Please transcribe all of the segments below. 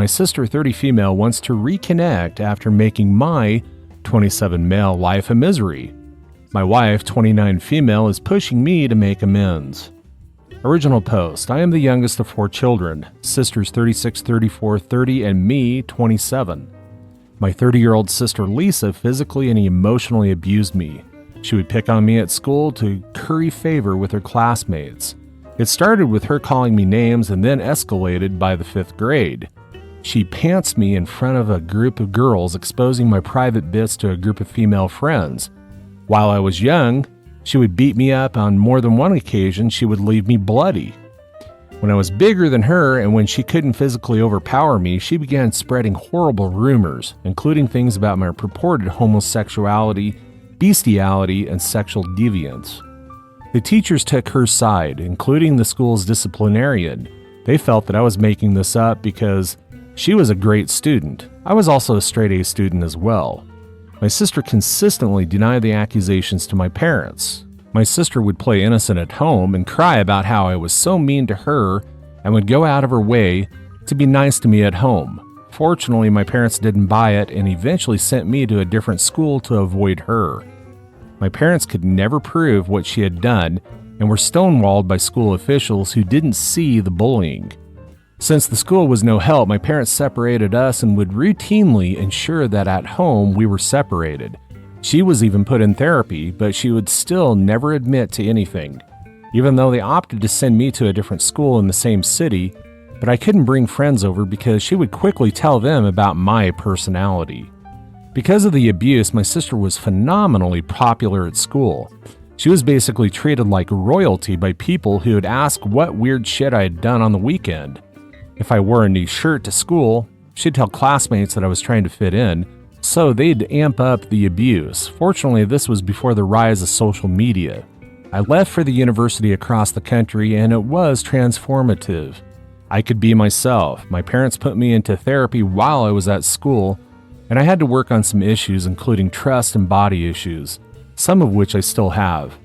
My sister, 30 female, wants to reconnect after making my 27 male life a misery. My wife, 29 female, is pushing me to make amends. Original post. I am the youngest of 4 children. Sisters 36, 34, 30, and me, 27. My 30-year-old sister Lisa physically and emotionally abused me. She would pick on me at school to curry favor with her classmates. It started with her calling me names and then escalated by the 5th grade. She pantsed me in front of a group of girls, exposing my private bits to a group of female friends. While I was young, she would beat me up. On more than one occasion, she would leave me bloody. When I was bigger than her and when she couldn't physically overpower me, she began spreading horrible rumors, including things about my purported homosexuality, bestiality, and sexual deviance. The teachers took her side, including the school's disciplinarian. They felt that I was making this up because she was a great student. I was also a straight A student as well. My sister consistently denied the accusations to my parents. My sister would play innocent at home and cry about how I was so mean to her and would go out of her way to be nice to me at home. Fortunately, my parents didn't buy it and eventually sent me to a different school to avoid her. My parents could never prove what she had done and were stonewalled by school officials who didn't see the bullying. Since the school was no help, my parents separated us and would routinely ensure that at home we were separated. She was even put in therapy, but she would still never admit to anything, even though they opted to send me to a different school in the same city. But I couldn't bring friends over because she would quickly tell them about my personality. Because of the abuse, my sister was phenomenally popular at school. She was basically treated like royalty by people who would ask what weird shit I had done on the weekend. If I wore a new shirt to school, she'd tell classmates that I was trying to fit in, so they'd amp up the abuse. Fortunately, this was before the rise of social media. I left for the university across the country, and it was transformative. I could be myself. My parents put me into therapy while I was at school, and I had to work on some issues, including trust and body issues, some of which I still have.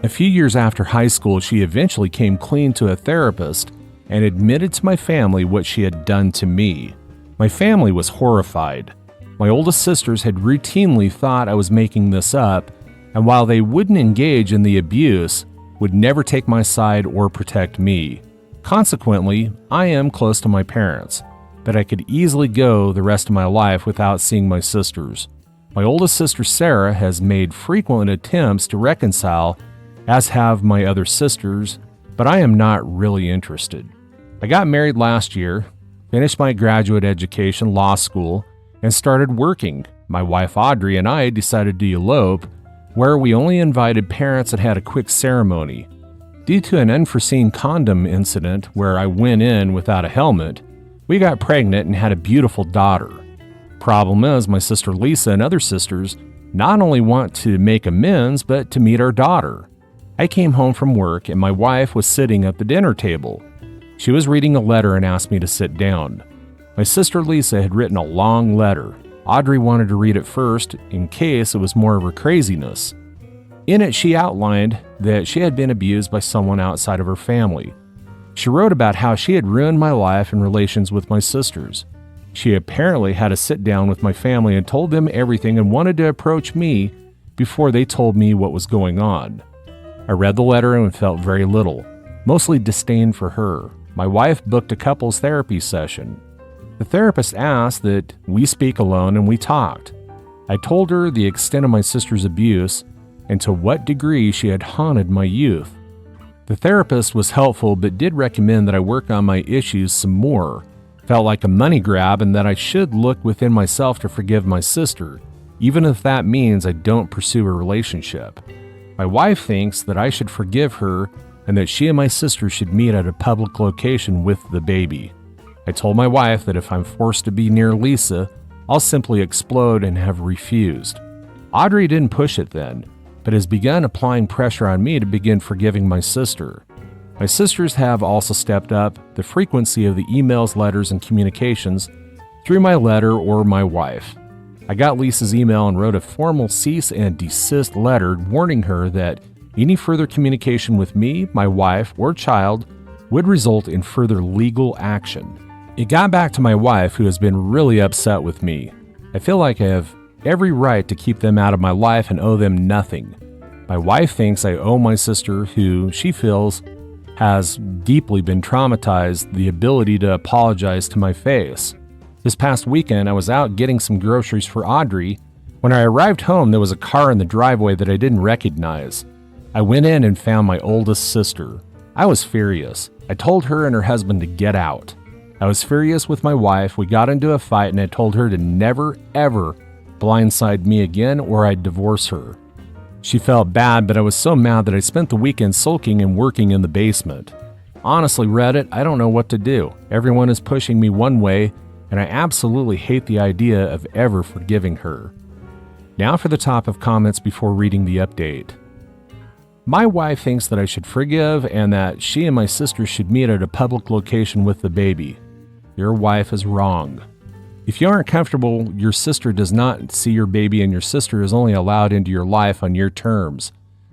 A few years after high school, she eventually came clean to a therapist and admitted to my family what she had done to me. My family was horrified. My oldest sisters had routinely thought I was making this up, and while they wouldn't engage in the abuse, would never take my side or protect me. Consequently, I am close to my parents, but I could easily go the rest of my life without seeing my sisters. My oldest sister Sarah has made frequent attempts to reconcile, as have my other sisters, but I am not really interested. I got married last year, finished my graduate education, law school, and started working. My wife Audrey and I decided to elope, where we only invited parents and had a quick ceremony. Due to an unforeseen condom incident where I went in without a helmet, we got pregnant and had a beautiful daughter. Problem is, my sister Lisa and other sisters not only want to make amends, but to meet our daughter. I came home from work and my wife was sitting at the dinner table. She was reading a letter and asked me to sit down. My sister Lisa had written a long letter. Audrey wanted to read it first in case it was more of her craziness. In it, she outlined that she had been abused by someone outside of her family. She wrote about how she had ruined my life and relations with my sisters. She apparently had a sit down with my family and told them everything and wanted to approach me before they told me what was going on. I read the letter and felt very little, mostly disdain for her. My wife booked a couples therapy session. The therapist asked that we speak alone and we talked. I told her the extent of my sister's abuse and to what degree she had haunted my youth. The therapist was helpful but did recommend that I work on my issues some more. Felt like a money grab and that I should look within myself to forgive my sister, even if that means I don't pursue a relationship. My wife thinks that I should forgive her and that she and my sister should meet at a public location with the baby. I told my wife that if I'm forced to be near Lisa, I'll simply explode and have refused. Audrey didn't push it then, but has begun applying pressure on me to begin forgiving my sister. My sisters have also stepped up the frequency of the emails, letters, and communications through my letter or my wife. I got Lisa's email and wrote a formal cease and desist letter warning her that any further communication with me, my wife, or child would result in further legal action. It got back to my wife, who has been really upset with me. I feel like I have every right to keep them out of my life and owe them nothing. My wife thinks I owe my sister, who she feels has deeply been traumatized, the ability to apologize to my face. This past weekend, I was out getting some groceries for Audrey. When I arrived home, there was a car in the driveway that I didn't recognize. I went in and found my oldest sister. I was furious. I told her and her husband to get out. I was furious with my wife. We got into a fight and I told her to never, ever blindside me again or I'd divorce her. She felt bad, but I was so mad that I spent the weekend sulking and working in the basement. Honestly, Reddit, I don't know what to do. Everyone is pushing me one way, and I absolutely hate the idea of ever forgiving her. Now for the top of comments before reading the update. My wife thinks that I should forgive and that she and my sister should meet at a public location with the baby. Your wife is wrong. If you aren't comfortable, your sister does not see your baby and your sister is only allowed into your life on your terms.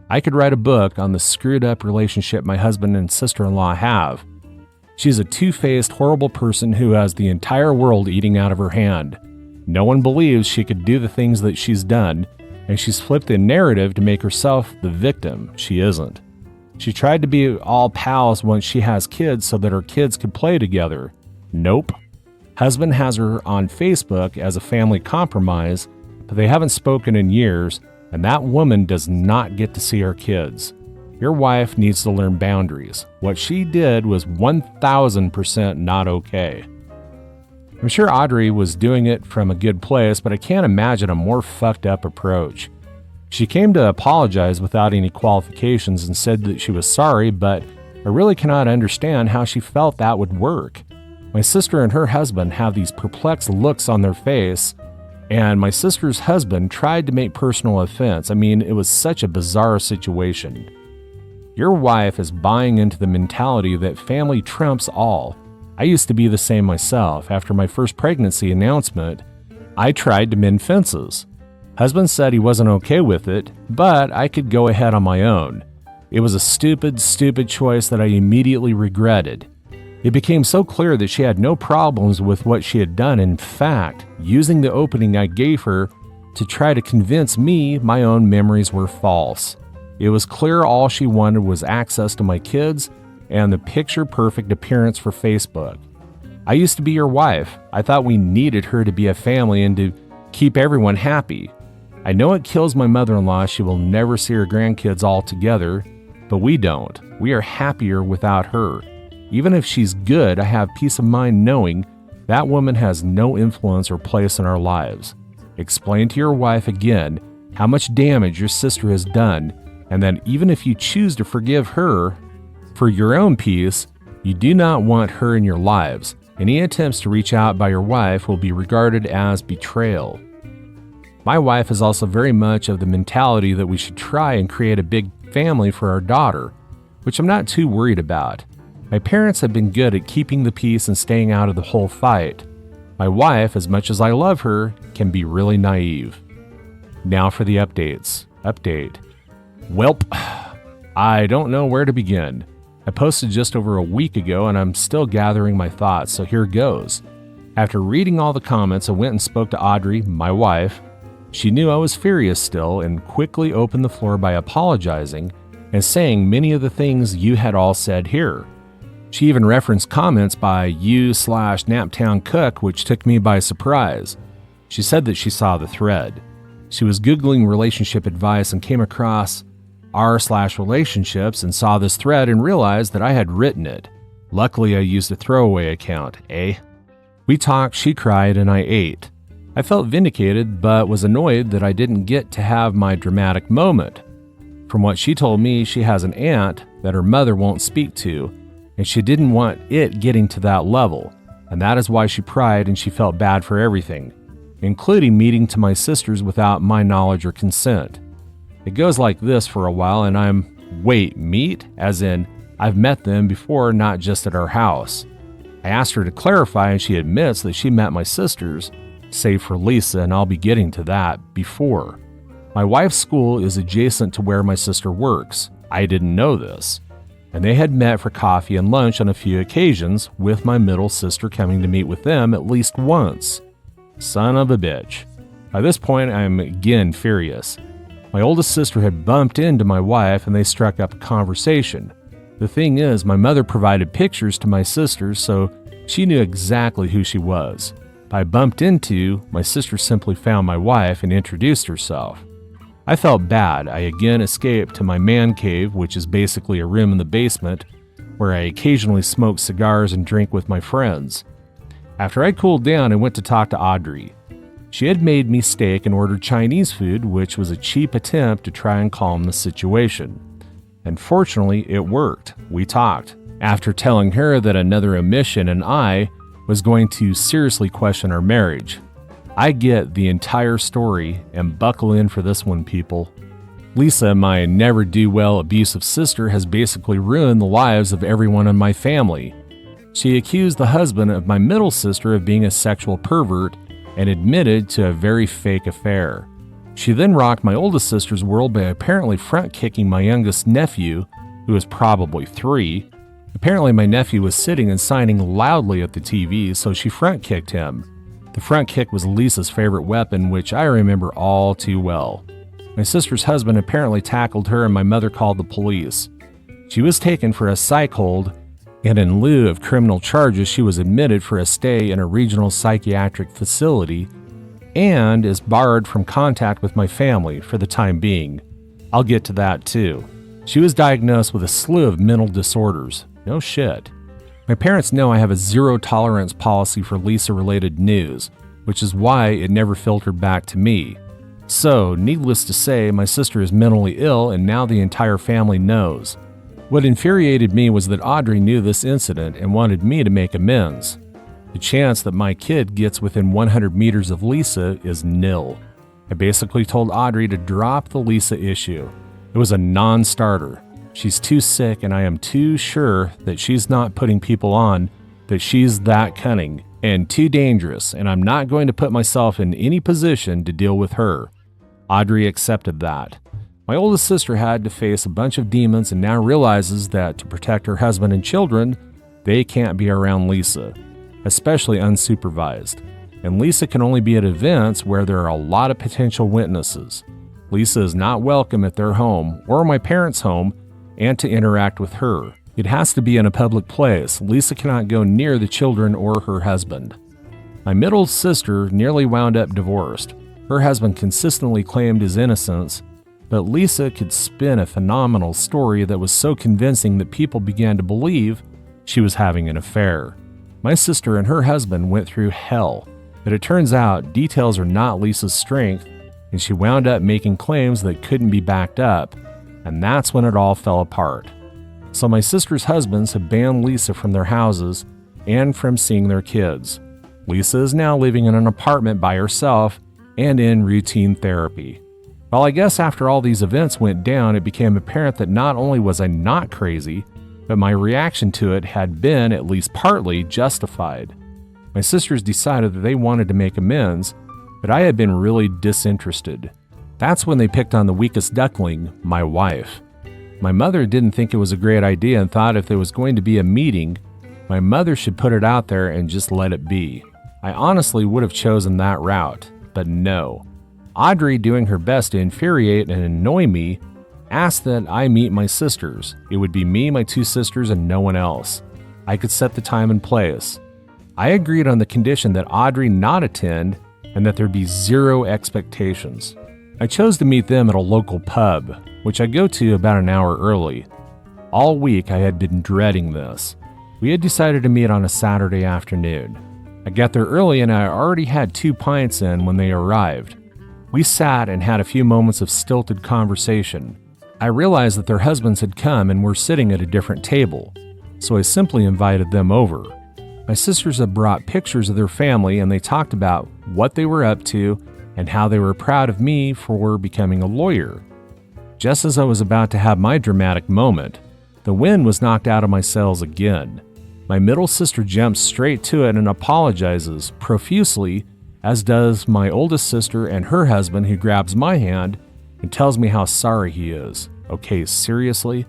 I could write a book on the screwed up relationship my husband and sister-in-law have. She's a two-faced, horrible person who has the entire world eating out of her hand. No one believes she could do the things that she's done, and she's flipped the narrative to make herself the victim. She isn't. She tried to be all pals once she has kids so that her kids could play together. Nope. Husband has her on Facebook as a family compromise, but they haven't spoken in years, and that woman does not get to see her kids. Your wife needs to learn boundaries. What she did was 1000% not okay. I'm sure Audrey was doing it from a good place, but I can't imagine a more fucked up approach. She came to apologize without any qualifications and said that she was sorry, but I really cannot understand how she felt that would work. My sister and her husband have these perplexed looks on their face, and my sister's husband tried to make personal offense. I mean, it was such a bizarre situation. Your wife is buying into the mentality that family trumps all. I used to be the same myself. After my first pregnancy announcement, I tried to mend fences. Husband said he wasn't okay with it, but I could go ahead on my own. It was a stupid choice that I immediately regretted. It became so clear that she had no problems with what she had done. In fact, using the opening I gave her to try to convince me my own memories were false. It was clear all she wanted was access to my kids and the picture-perfect appearance for Facebook. I used to be your wife. I thought we needed her to be a family and to keep everyone happy. I know it kills my mother-in-law. She will never see her grandkids all together, but we don't. We are happier without her. Even if she's good, I have peace of mind knowing that woman has no influence or place in our lives. Explain to your wife again how much damage your sister has done, and that even if you choose to forgive her, for your own peace, you do not want her in your lives. Any attempts to reach out by your wife will be regarded as betrayal. My wife is also very much of the mentality that we should try and create a big family for our daughter, which I'm not too worried about. My parents have been good at keeping the peace and staying out of the whole fight. My wife, as much as I love her, can be really naive. Now for the updates. Update. Welp, I don't know where to begin. I posted just over a week ago and I'm still gathering my thoughts, so here goes. After reading all the comments, I went and spoke to Audrey, my wife. She knew I was furious still and quickly opened the floor by apologizing and saying many of the things you had all said here. She even referenced comments by you/Naptown Cook, which took me by surprise. She said that she saw the thread. She was Googling relationship advice and came across r/relationships and saw this thread and realized that I had written it. Luckily, I used a throwaway account, We talked, she cried, and I ate. I felt vindicated, but was annoyed that I didn't get to have my dramatic moment. From what she told me, she has an aunt that her mother won't speak to, and she didn't want it getting to that level, and that is why she cried and she felt bad for everything, including meeting to my sisters without my knowledge or consent. It goes like this for a while, and wait, meet? As in, I've met them before, not just at our house. I asked her to clarify, and she admits that she met my sisters, save for Lisa, and I'll be getting to that, before. My wife's school is adjacent to where my sister works. I didn't know this. and they had met for coffee and lunch on a few occasions, with my middle sister coming to meet with them at least once. Son of a bitch. By this point, I am again furious. My oldest sister had bumped into my wife and they struck up a conversation. The thing is, my mother provided pictures to my sisters, so she knew exactly who she was. By bumped into, my sister simply found my wife and introduced herself. I felt bad. I again escaped to my man cave, which is basically a room in the basement, where I occasionally smoke cigars and drink with my friends. After I cooled down, I went to talk to Audrey. She had made me steak and ordered Chinese food, which was a cheap attempt to try and calm the situation. And fortunately, it worked. We talked. After telling her that another omission and I was going to seriously question our marriage. I get the entire story, and buckle in for this one, people. Lisa, my never-do-well abusive sister, has basically ruined the lives of everyone in my family. She accused the husband of my middle sister of being a sexual pervert and admitted to a very fake affair. She then rocked my oldest sister's world by apparently front-kicking my youngest nephew, who was probably 3. Apparently my nephew was sitting and signing loudly at the TV, so she front-kicked him. The front kick was Lisa's favorite weapon, which I remember all too well. My sister's husband apparently tackled her and my mother called the police. She was taken for a psych hold, and in lieu of criminal charges, she was admitted for a stay in a regional psychiatric facility and is barred from contact with my family for the time being. I'll get to that too. She was diagnosed with a slew of mental disorders. No shit. My parents know I have a zero-tolerance policy for Lisa-related news, which is why it never filtered back to me. So, needless to say, my sister is mentally ill and now the entire family knows. What infuriated me was that Audrey knew this incident and wanted me to make amends. The chance that my kid gets within 100 meters of Lisa is nil. I basically told Audrey to drop the Lisa issue. It was a non-starter. She's too sick, and I am too sure that she's not putting people on, that she's that cunning and too dangerous, and I'm not going to put myself in any position to deal with her. Audrey accepted that. My oldest sister had to face a bunch of demons and now realizes that to protect her husband and children, they can't be around Lisa, especially unsupervised. And Lisa can only be at events where there are a lot of potential witnesses. Lisa is not welcome at their home or my parents' home, and to interact with her. It has to be in a public place. Lisa cannot go near the children or her husband. My middle sister nearly wound up divorced. Her husband consistently claimed his innocence, but Lisa could spin a phenomenal story that was so convincing that people began to believe she was having an affair. My sister and her husband went through hell, but it turns out details are not Lisa's strength, and she wound up making claims that couldn't be backed up, and that's when it all fell apart. So my sister's husbands have banned Lisa from their houses and from seeing their kids. Lisa is now living in an apartment by herself and in routine therapy. Well, I guess after all these events went down, it became apparent that not only was I not crazy, but my reaction to it had been, at least partly, justified. My sisters decided that they wanted to make amends, but I had been really disinterested. That's when they picked on the weakest duckling, my wife. My mother didn't think it was a great idea and thought if there was going to be a meeting, my mother should put it out there and just let it be. I honestly would have chosen that route, but no. Audrey, doing her best to infuriate and annoy me, asked that I meet my sisters. It would be me, my 2 sisters, and no one else. I could set the time and place. I agreed on the condition that Audrey not attend and that there be zero expectations. I chose to meet them at a local pub, which I go to about an hour early. All week I had been dreading this. We had decided to meet on a Saturday afternoon. I got there early and I already had 2 pints in when they arrived. We sat and had a few moments of stilted conversation. I realized that their husbands had come and were sitting at a different table, so I simply invited them over. My sisters had brought pictures of their family and they talked about what they were up to and how they were proud of me for becoming a lawyer. Just as I was about to have my dramatic moment, the wind was knocked out of my sails again. My middle sister jumps straight to it and apologizes profusely, as does my oldest sister and her husband, who grabs my hand and tells me how sorry he is. Okay, seriously?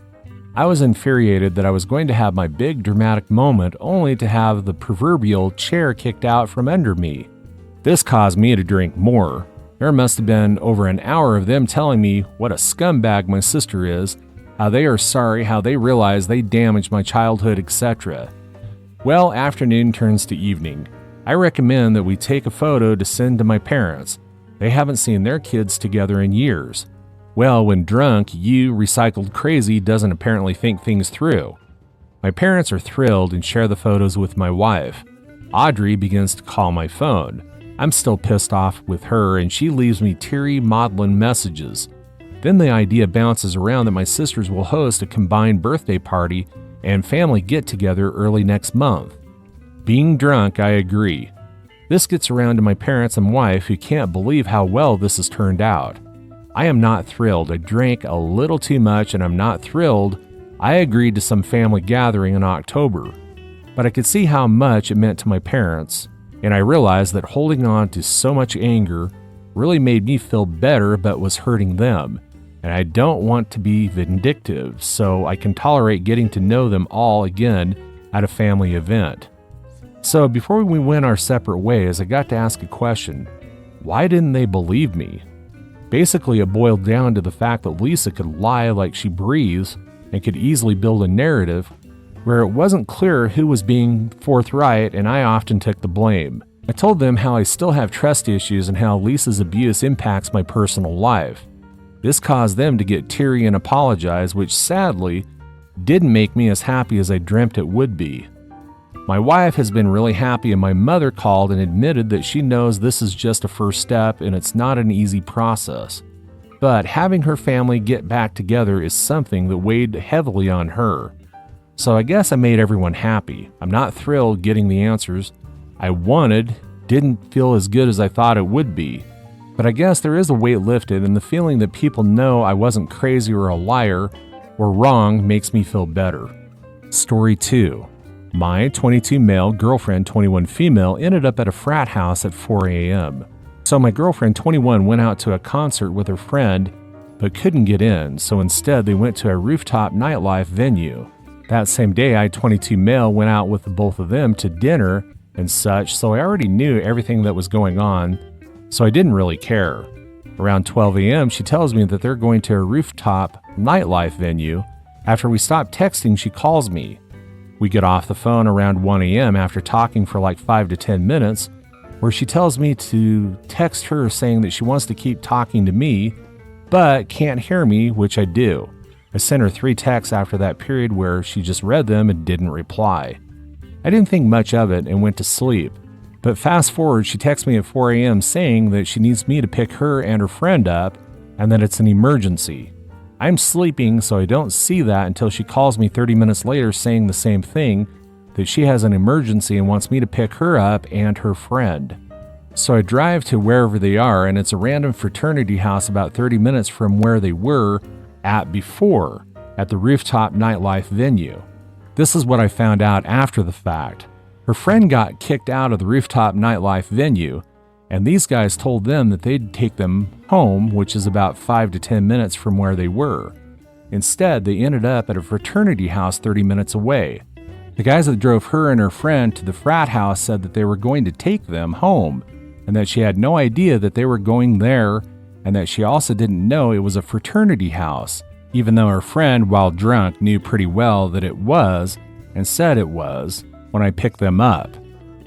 I was infuriated that I was going to have my big dramatic moment only to have the proverbial chair kicked out from under me. This caused me to drink more. There must have been over an hour of them telling me what a scumbag my sister is, how they are sorry, how they realize they damaged my childhood, etc. Well, afternoon turns to evening. I recommend that we take a photo to send to my parents. They haven't seen their kids together in years. Well, when drunk, you, recycled crazy, doesn't apparently think things through. My parents are thrilled and share the photos with my wife. Audrey begins to call my phone. I'm still pissed off with her, and she leaves me teary, maudlin messages. Then the idea bounces around that my sisters will host a combined birthday party and family get-together early next month. Being drunk, I agree. This gets around to my parents and wife, who can't believe how well this has turned out. I am not thrilled. I drank a little too much, and I'm not thrilled. I agreed to some family gathering in October, but I could see how much it meant to my parents, and I realized that holding on to so much anger really made me feel better but was hurting them, and I don't want to be vindictive, so I can tolerate getting to know them all again at a family event. So before we went our separate ways, I got to ask a question. Why didn't they believe me? Basically, it boiled down to the fact that Lisa could lie like she breathes and could easily build a narrative where it wasn't clear who was being forthright, and I often took the blame. I told them how I still have trust issues and how Lisa's abuse impacts my personal life. This caused them to get teary and apologize, which sadly didn't make me as happy as I dreamt it would be. My wife has been really happy, and my mother called and admitted that she knows this is just a first step and it's not an easy process. But having her family get back together is something that weighed heavily on her. So I guess I made everyone happy. I'm not thrilled getting the answers I wanted, didn't feel as good as I thought it would be. But I guess there is a weight lifted, and the feeling that people know I wasn't crazy or a liar or wrong makes me feel better. Story 2. My 22 male girlfriend, 21 female, ended up at a frat house at 4 a.m. So my girlfriend, 21, went out to a concert with her friend, but couldn't get in, so instead they went to a rooftop nightlife venue. That same day, I, 22 male, went out with the both of them to dinner and such, so I already knew everything that was going on, so I didn't really care. Around 12 a.m., she tells me that they're going to a rooftop nightlife venue. After we stop texting, she calls me. We get off the phone around 1 a.m. after talking for like 5 to 10 minutes, where she tells me to text her saying that she wants to keep talking to me, but can't hear me, which I do. I sent her 3 texts after that period where she just read them and didn't reply. I didn't think much of it and went to sleep. But fast forward, she texts me at 4 a.m. saying that she needs me to pick her and her friend up and that it's an emergency. I'm sleeping, so I don't see that until she calls me 30 minutes later saying the same thing, that she has an emergency and wants me to pick her up and her friend. So I drive to wherever they are, and it's a random fraternity house about 30 minutes from where they were at before, at the rooftop nightlife venue. This is what I found out after the fact. Her friend got kicked out of the rooftop nightlife venue, and these guys told them that they'd take them home, which is about 5 to 10 minutes from where they were. Instead, they ended up at a fraternity house 30 minutes away. The guys that drove her and her friend to the frat house said that they were going to take them home, and that she had no idea that they were going there, and that she also didn't know it was a fraternity house, even though her friend, while drunk, knew pretty well that it was, and said it was, when I picked them up.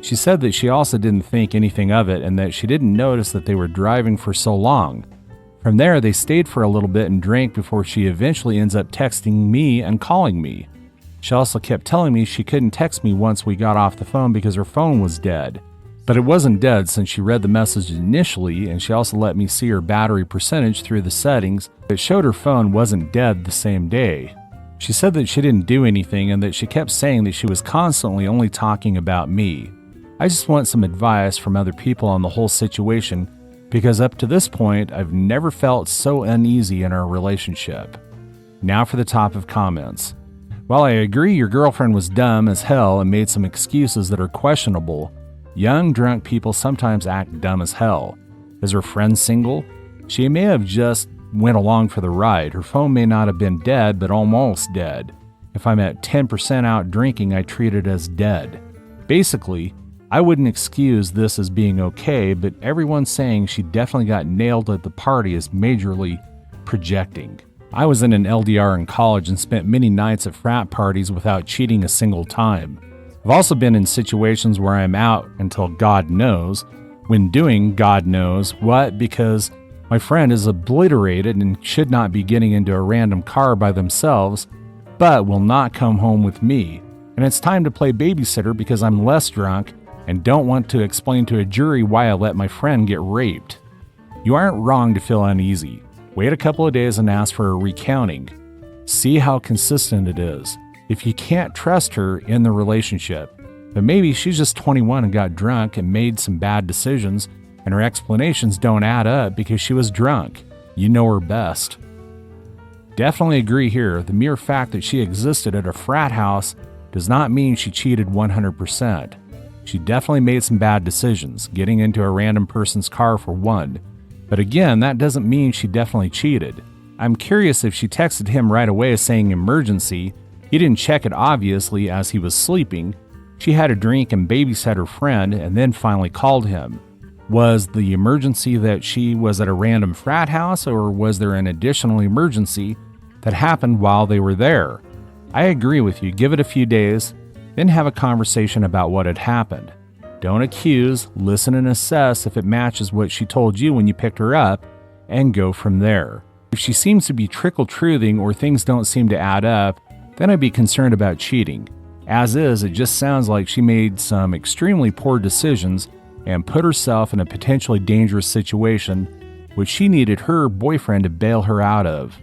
She said that she also didn't think anything of it and that she didn't notice that they were driving for so long. From there, they stayed for a little bit and drank before she eventually ends up texting me and calling me. She also kept telling me she couldn't text me once we got off the phone because her phone was dead. But it wasn't dead since she read the message initially, and she also let me see her battery percentage through the settings that showed her phone wasn't dead the same day. She said that she didn't do anything and that she kept saying that she was constantly only talking about me. I just want some advice from other people on the whole situation, because up to this point, I've never felt so uneasy in our relationship. Now for the top of comments. While I agree your girlfriend was dumb as hell and made some excuses that are questionable, young drunk people sometimes act dumb as hell. Is her friend single? She may have just went along for the ride. Her phone may not have been dead, but almost dead. If I'm at 10% out drinking, I treat it as dead. Basically, I wouldn't excuse this as being okay, but everyone saying she definitely got nailed at the party is majorly projecting. I was in an LDR in college and spent many nights at frat parties without cheating a single time. I've also been in situations where I'm out until God knows, when doing God knows what, because my friend is obliterated and should not be getting into a random car by themselves, but will not come home with me. And it's time to play babysitter because I'm less drunk and don't want to explain to a jury why I let my friend get raped. You aren't wrong to feel uneasy. Wait a couple of days and ask for a recounting. See how consistent it is. If you can't trust her in the relationship, but maybe she's just 21 and got drunk and made some bad decisions and her explanations don't add up because she was drunk. You know her best. Definitely agree here. The mere fact that she existed at a frat house does not mean she cheated 100%. She definitely made some bad decisions, getting into a random person's car for one. But again, that doesn't mean she definitely cheated. I'm curious if she texted him right away saying emergency. He didn't check it obviously as he was sleeping. She had a drink and babysat her friend and then finally called him. Was the emergency that she was at a random frat house, or was there an additional emergency that happened while they were there? I agree with you. Give it a few days, then have a conversation about what had happened. Don't accuse, listen and assess if it matches what she told you when you picked her up, and go from there. If she seems to be trickle-truthing or things don't seem to add up, then I'd be concerned about cheating. As is, it just sounds like she made some extremely poor decisions and put herself in a potentially dangerous situation, which she needed her boyfriend to bail her out of.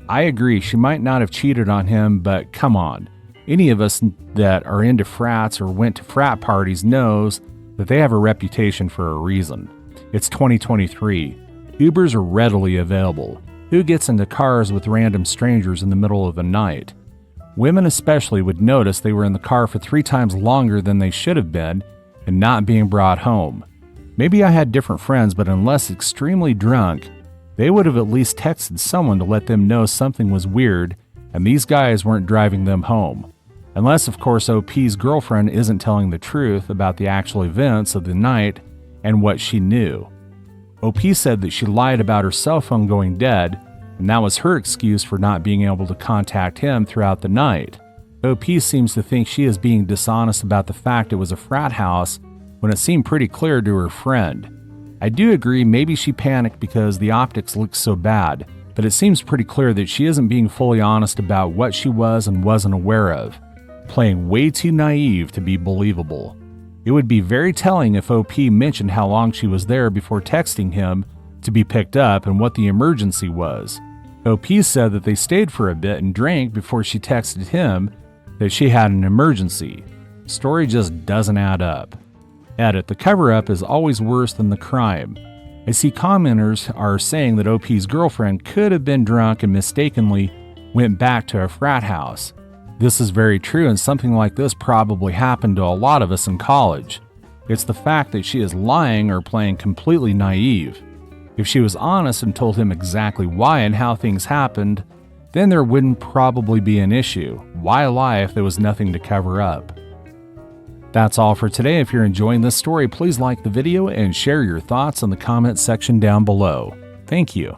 I agree, she might not have cheated on him, but come on. Any of us that are into frats or went to frat parties knows that they have a reputation for a reason. It's 2023. Ubers are readily available. Who gets into cars with random strangers in the middle of the night? Women especially would notice they were in the car for 3 times longer than they should have been and not being brought home. Maybe I had different friends, but unless extremely drunk, they would have at least texted someone to let them know something was weird and these guys weren't driving them home. Unless, of course, OP's girlfriend isn't telling the truth about the actual events of the night and what she knew. OP said that she lied about her cell phone going dead, and that was her excuse for not being able to contact him throughout the night. OP seems to think she is being dishonest about the fact it was a frat house when it seemed pretty clear to her friend. I do agree maybe she panicked because the optics looked so bad, but it seems pretty clear that she isn't being fully honest about what she was and wasn't aware of, playing way too naive to be believable. It would be very telling if OP mentioned how long she was there before texting him to be picked up and what the emergency was. OP said that they stayed for a bit and drank before she texted him that she had an emergency. Story just doesn't add up. Edit: the cover-up is always worse than the crime. I see commenters are saying that OP's girlfriend could have been drunk and mistakenly went back to a frat house. This is very true, and something like this probably happened to a lot of us in college. It's the fact that she is lying or playing completely naive. If she was honest and told him exactly why and how things happened, then there wouldn't probably be an issue. Why lie if there was nothing to cover up? That's all for today. If you're enjoying this story, please like the video and share your thoughts in the comment section down below. Thank you.